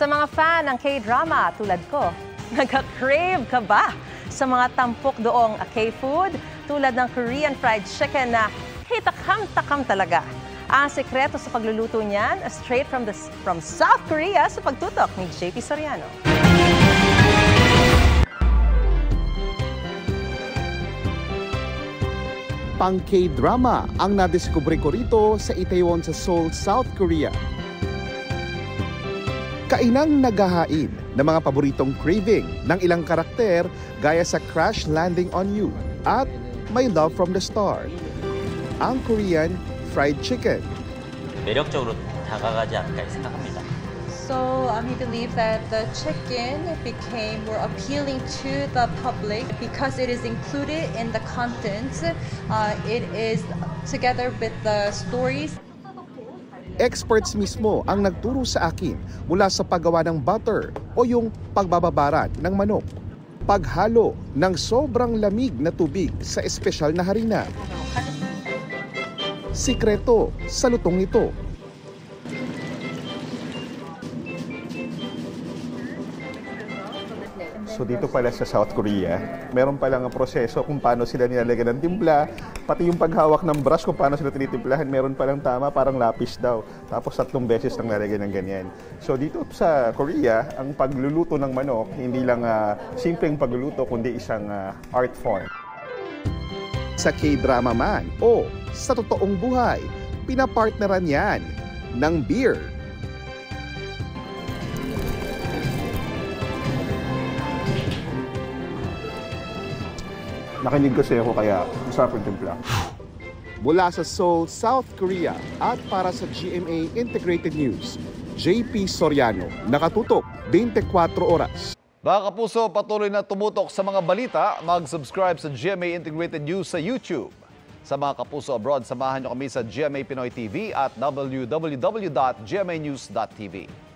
Sa mga fan ng K-drama tulad ko, nagka-crave ka ba sa mga tampok doong K-food tulad ng Korean fried chicken na takam-takam talaga? Ang sekreto sa pagluluto niyan, straight from South Korea sa pagtutok ni JP Soriano. Pang K-drama ang nadiskubre ko rito sa Itaewon sa Seoul, South Korea. Kainang naghahain ng mga paboritong craving ng ilang karakter gaya sa Crash Landing on You at My Love from the Start. Ang Korean fried chicken. 매력적으로 다가가지 않을까 생각합니다. So he believed that the chicken became more appealing to the public because it is included in the content. It is together with the stories. Experts mismo ang nagturo sa akin mula sa paggawa ng butter o yung pagbababaran ng manok. Paghalo ng sobrang lamig na tubig sa espesyal na harina. Sikreto sa lutong nito. So dito pala sa South Korea, meron palang ang proseso kung paano sila nilalagyan ng timpla, pati yung paghawak ng brush kung paano sila tinitimplahan, meron palang tama, parang lapis daw. Tapos 3 beses lang lalagyan ng ganyan. So dito sa Korea, ang pagluluto ng manok, hindi lang simpleng pagluluto, kundi isang art form. Sa K-drama man o sa totoong buhay, pinapartneran yan ng beer. Nakinig kasi ako kaya masarap yung timpla. Mula sa Seoul, South Korea at para sa GMA Integrated News, JP Soriano, nakatutok 24 oras. Mga kapuso, patuloy na tumutok sa mga balita, mag-subscribe sa GMA Integrated News sa YouTube. Sa mga kapuso abroad, samahan niyo kami sa GMA Pinoy TV at www.gmanews.tv.